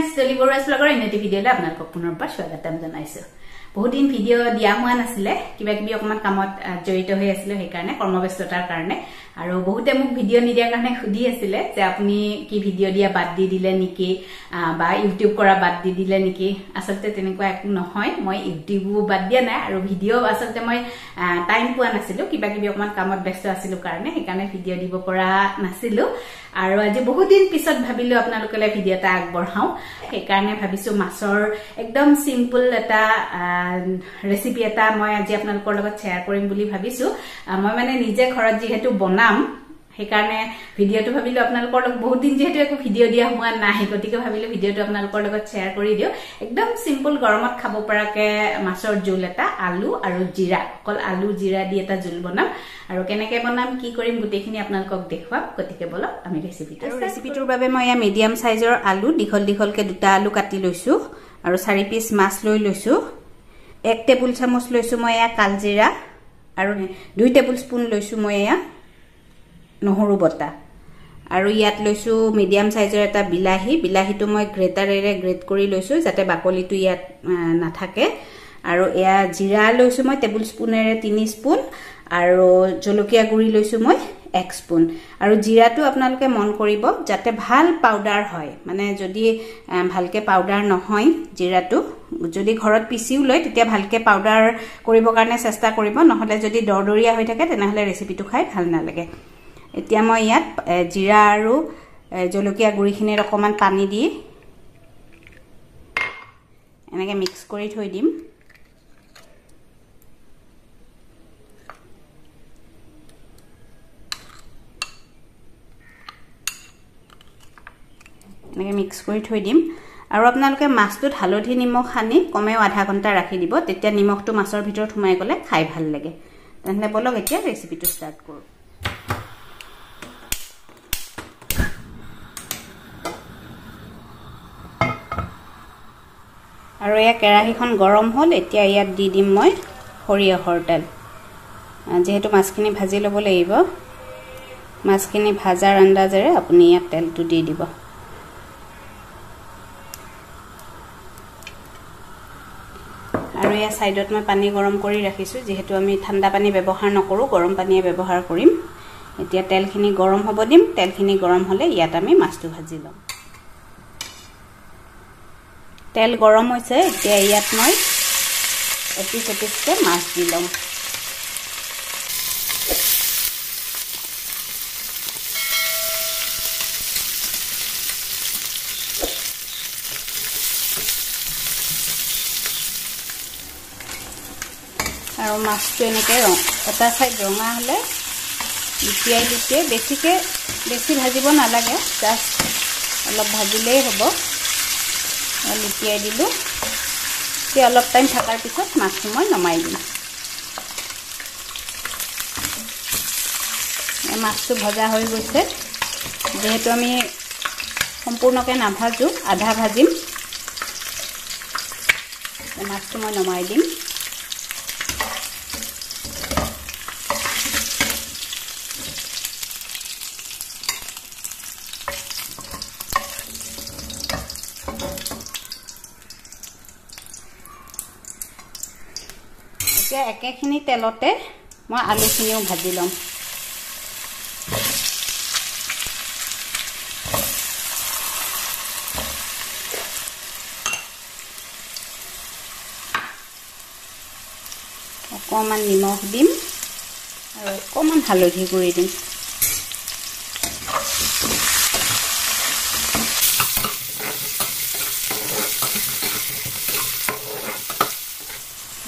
friends डली बरुवास bagger इनति भिडिओले आपनालोকক पुनरबार स्वागतम जनाइছো बहुत दिन भिडिओ दिया हुआ नाছিলে किबा किबि অকমান কামত জড়িত হৈ আছিল সেই কাৰণে কৰ্মব্যস্ততাৰ কাৰণে আৰু বহুতে মোক ভিডিও নিদিয়াৰ কাৰণে খুদি আছিল যে আপুনি কি ভিডিও দিয়া বাদ দি দিলে নেকি বা ইউটিউব কৰা বাদ দি দিলে নেকি আসলতে তেনেকুৱা একো নহয় মই ইউটিউব বাদ দিয়া নাই আৰু ভিডিও আসলতে মই টাইম পোৱা নাছিলো কিবা কিবি অকমান কামত ব্যস্ত আছিল কাৰণে সেই কাৰণে ভিডিও দিব পৰা নাছিলো আৰু আজি বহুত দিন পিছত ভাবিলো আপোনালোকলে ভিডিও এটা আগবঢ়াও সেই কাৰণে ভাবিছো মাছৰ একদম সিম্পল এটা ৰেচিপি এটা মই আজি আপোনালোকৰ লগত শেয়াৰ কৰিম বুলি ভাবিছো মই মানে নিজে ঘৰত যেহেতু বনাম সেই কাৰণে ভিডিওটো ভাবিলো আপোনালোকৰ লগত বহুত দিন যেহেতু একো ভিডিও দিয়া হোৱা নাই গতিকে ভাবিলো ভিডিওটো আপোনালোকৰ লগত শেয়াৰ কৰি দিও একদম সিম্পল গৰমত খাব পৰাকে মাছৰ জোল এটা আলু আৰু জিৰা কল আলু জিৰা দি এটা জোল বনাম আৰু কেনেকৈ বনাম কি কৰিম গুটেখিনি আপোনালোকক দেখুৱাম গতিকে বল আমি ৰেচিপিটোৰ বাবে মই মিডিয়াম সাইজৰ আলু দীঘল দীঘলকে দুটা আলু কাটি লৈছো আৰু 4 পিস মাছ লৈ লৈছো 1 টেবুল চামুচ লৈছো মই কালজিৰা আৰু 2 টেবুল স্পুন লৈছো মই নহৰু বটা আৰু ইয়াত লৈছো মিডিয়াম সাইজৰ এটা বিলাহীটো মই গ্ৰেটাৰেৰে গ্ৰেট কৰি লৈছো যাতে বাকলিটো ইয়াত নাথাকে আৰু এয়া জিৰা লৈছো মই টেবুল স্পুনেৰে 3 স্পুন আৰু জলকীয়া গুৰি লৈছো মই 1 স্পুন আৰু জিৰাটো আপোনালোকে মন কৰিব যাতে ভাল পাউডাৰ হয় মানে যদি ভালকে পাউডাৰ নহয় জিৰাটো যদি ঘৰত পিচিও লয় তেতিয়া ভালকে পাউডাৰ কৰিব কাৰণে চেষ্টা কৰিব নহলে যদি দৰদৰীয়া হৈ থাকে তেনেহলে ৰেচিপিটো খাই ভাল নালাগে এতিয়া মই ইয়াত জিৰা আৰু জলকীয়া গুৰিখিনিৰ অকমান পানী দি এনেকৈ মিক্স কৰি থৈ দিম এনেকৈ মিক্স কৰি থৈ দিম আৰু আপোনালোকে মাছটোত হালধি নিমখ সানি কমেও আধা ঘণ্টা ৰাখি দিব তেতিয়া নিমখটো মাছৰ ভিতৰত সোমাই গলে খাই ভাল লাগে তেনেহলে বলক এতিয়া ৰেচিপিটো ষ্টাৰ্ট কৰো আৰু এই কেৰাহীখন গৰম হ'ল এতিয়া ইয়াত দি দিম মই সৰিয়হৰ তেল যেহেতু মাছখিনি ভাজি ল'ব লাগিব মাছখিনি ভাজাৰ আন্দাজেৰে আপুনি ইয়াত তেলটো দি দিব আৰু এই সাইডত মই পানী গৰম কৰি ৰাখিছো যেহেতু আমি ঠাণ্ডা পানী ব্যৱহাৰ নকৰো গৰম পানীয়ে ব্যৱহাৰ কৰিম এতিয়া তেলখিনি গৰম হ'ব দিম তেলখিনি গৰম হ'লে ইয়াত আমি মাছটো ভাজি লম তেল গৰম হৈছে এতিয়া ইয়াত মই এপিচ মাছ দি লম আৰু মাছটো এনেকৈ এটা সাইড ৰঙা হলে লুটিয়াই বেছি ভাজিব নালাগে জাস্ট অলপ ভাজিলেই হ'ব লুটিয়াই দিলো এতিয়া অলপ টাইম থাকাৰ পিছত মাছটো মই নমাই দিম মাছটো ভজা হৈ গৈছে যেহেতু আমি সম্পূৰ্ণকৈ নাভাজো আধা ভাজিম মাছটো মই নমাই দিম একেখিনি তেলতে মই আলুখিনিও ভাজি লম অকণমান নিমখ দিম আৰু অকণমান হালধি গুৰি দিম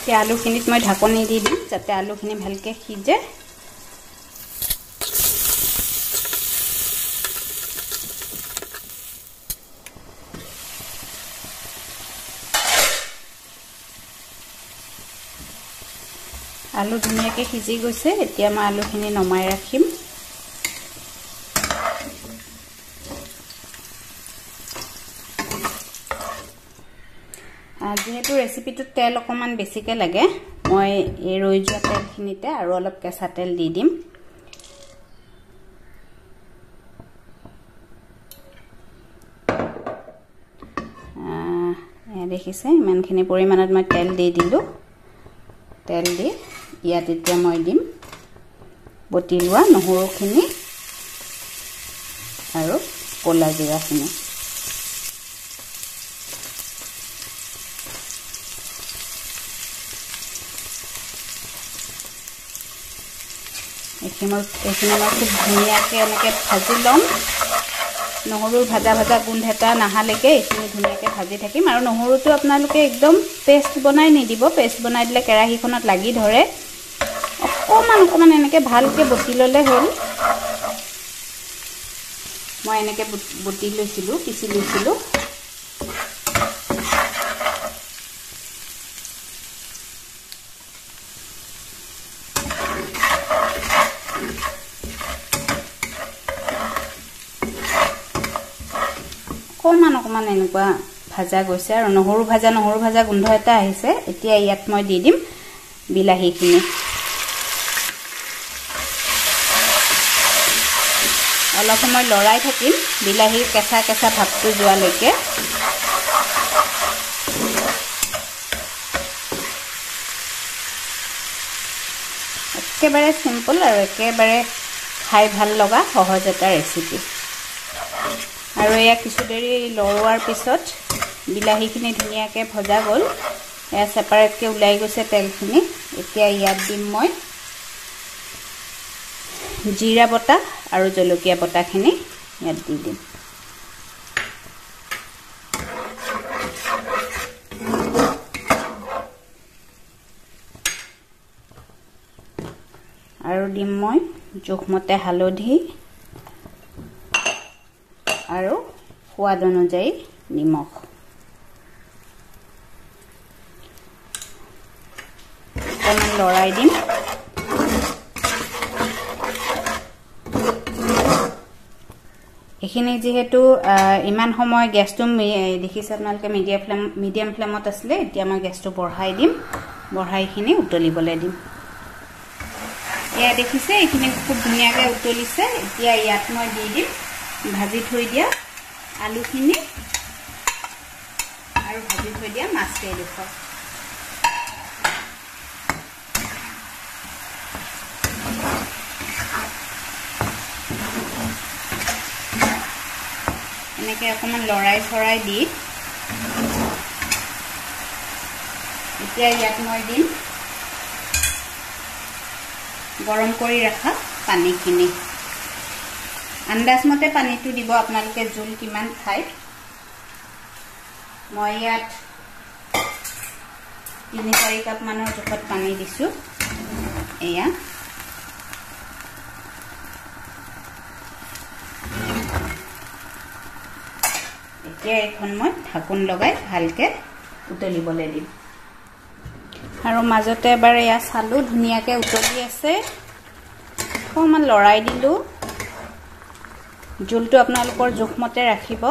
এতিয়া আলুখিনিত মই ঢাকনি দি দিম যাতে আলুখিনি ভালকে সিজে আলু ধুনীয়াকে সিজি গৈছে এতিয়া মই আলুখিনি নমাই ৰাখিম যেহেতু ৰেচিপিটোত তেল অকমান বেছিকে লাগে মই এই ৰৈ যোৱা তেলখিনিতে আৰু অলপ কেঁচা তেল দি দিম এয়া দেখিছে ইমানখিনি পৰিমাণত মই তেল দি দিলোঁ তেল দি ইয়াত এতিয়া মই দিম বটি লোৱা নহৰুখিনি আৰু ক'লা জিৰাখিনি এইখিনি মই খুব ধুনীয়াকৈ এনেকৈ ভাজি ল'ম নহৰুৰ ভাজা ভাজা গোন্ধ এটা নাহালৈকে এইখিনি ধুনীয়াকৈ ভাজি থাকিম আৰু নহৰুটো আপোনালোকে একদম পেষ্ট বনাই নিদিব পেষ্ট বনাই দিলে কেৰাহীখনত লাগি ধৰে অকণমান এনেকৈ ভালকৈ বটি ল'লে হ'ল মই এনেকৈ বটি লৈছিলোঁ পিচি লৈছিলোঁ অকণমান এনেকুৱা ভাজা গৈছে আৰু নহৰু ভাজা গোন্ধ এটা আহিছে এতিয়া ইয়াত মই দি দিম বিলাহীখিনি অলপ সময় লৰাই থাকিম বিলাহীৰ কেঁচা কেঁচা ভাৱটো যোৱালৈকে একেবাৰে চিম্পল আৰু একেবাৰে খাই ভাল লগা সহজ এটা ৰেচিপি আৰু এয়া কিছু দেৰি লৰোৱাৰ পিছত বিলাহীখিনি ধুনীয়াকৈ ভজা গ'ল এয়া ছেপাৰেটকৈ ওলাই গৈছে তেলখিনি এতিয়া ইয়াত দিম মই জিৰা বটা আৰু জলকীয়া বটাখিনি ইয়াত দি দিম আৰু দিম মই জোখমতে হালধি আৰু সোৱাদ অনুযায়ী নিমখ অকণমান লৰাই দিম এইখিনি যেহেতু ইমান সময় গেছটো দেখিছে আপোনালোকে মিডিয়াম ফ্লেমত আছিলে এতিয়া মই গেছটো বঢ়াই দিম বঢ়াইখিনি উতলিবলৈ দিম এয়া দেখিছে এইখিনি খুব ধুনীয়াকৈ উতলিছে এতিয়া ইয়াত মই দি দিম ভাজি থৈ দিয়া আলুখিনি আৰু ভাজি থৈ দিয়া মাছকেইডোখৰ এনেকৈ অকণমান লৰাই চৰাই দি এতিয়া ইয়াত মই দিম গৰম কৰি ৰখা পানীখিনি আন্দাজমতে পানীটো দিব আপোনালোকে জোল কিমান খায় মই ইয়াত 3-4 কাপ মানৰ জোখত পানী দিছোঁ এয়া এতিয়া এখন মই ঢাকোন লগাই ভালকৈ উতলিবলৈ দিম আৰু মাজতে এবাৰ এয়া চালোঁ ধুনীয়াকৈ উতলি আছে অকণমান লৰাই দিলোঁ জোলটো আপোনালোকৰ জোখমতে ৰাখিব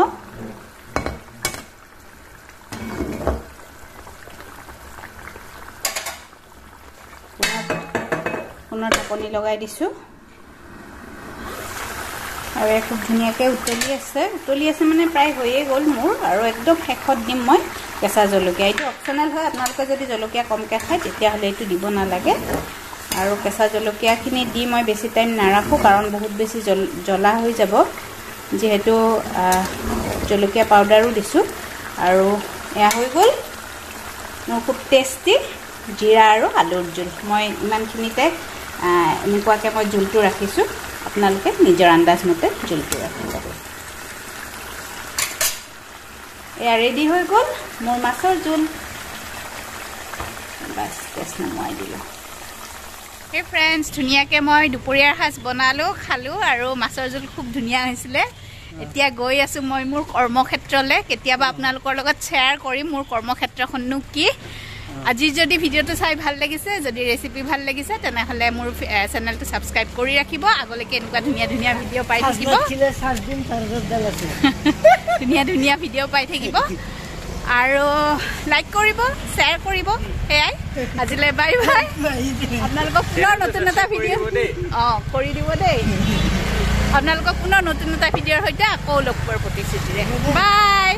পুনৰ ঢাকনি লগাই দিছোঁ আৰু খুব ধুনীয়াকৈ উতলি আছে মানে প্ৰায় হৈয়ে গ'ল মোৰ আৰু একদম শেষত দিম মই কেঁচা জলকীয়া এইটো অপশ্যনেল হয় আপোনালোকে যদি জলকীয়া কমকৈ খায় তেতিয়াহ'লে এইটো দিব নালাগে আৰু কেঁচা জলকীয়াখিনি দি মই বেছি টাইম নাৰাখোঁ কাৰণ বহুত বেছি জ্বলা হৈ যাব যেহেতু জলকীয়া পাউডাৰো দিছোঁ আৰু এয়া হৈ গ'ল মোৰ খুব টেষ্টি জিৰা আৰু আলুৰ জোল মই ইমানখিনিতে এনেকুৱাকৈ মই জোলটো ৰাখিছোঁ আপোনালোকে নিজৰ আন্দাজমতে জোলটো ৰাখিব এয়া ৰেডি হৈ গ'ল মোৰ মাছৰ জোল বাছ টেষ্ট নমাই দিলোঁ হে ফ্ৰেণ্ডছ ধুনীয়াকৈ মই দুপৰীয়াৰ সাজ বনালোঁ খালোঁ আৰু মাছৰ জোল খুব ধুনীয়া হৈছিলে এতিয়া গৈ আছোঁ মই মোৰ কৰ্মক্ষেত্ৰলৈ কেতিয়াবা আপোনালোকৰ লগত শ্বেয়াৰ কৰিম মোৰ কৰ্মক্ষেত্ৰখননো কি আজি যদি ভিডিঅ'টো চাই ভাল লাগিছে যদি ৰেচিপি ভাল লাগিছে তেনেহ'লে মোৰ চেনেলটো ছাবস্ক্ৰাইব কৰি ৰাখিব আগলৈকে এনেকুৱা ধুনীয়া ভিডিঅ' পাই থাকিব ধুনীয়া ভিডিঅ' পাই থাকিব আৰু লাইক কৰিব শ্বেয়াৰ কৰিব সেয়াই আজিলৈ বাই বাই আপোনালোকক পুনৰ নতুন এটা ভিডিঅ' কৰি দিব দেই আপোনালোকক পুনৰ নতুন এটা ভিডিঅ'ৰ সৈতে আকৌ লগ পোৱাৰ প্ৰতিশ্ৰুতিৰে বাই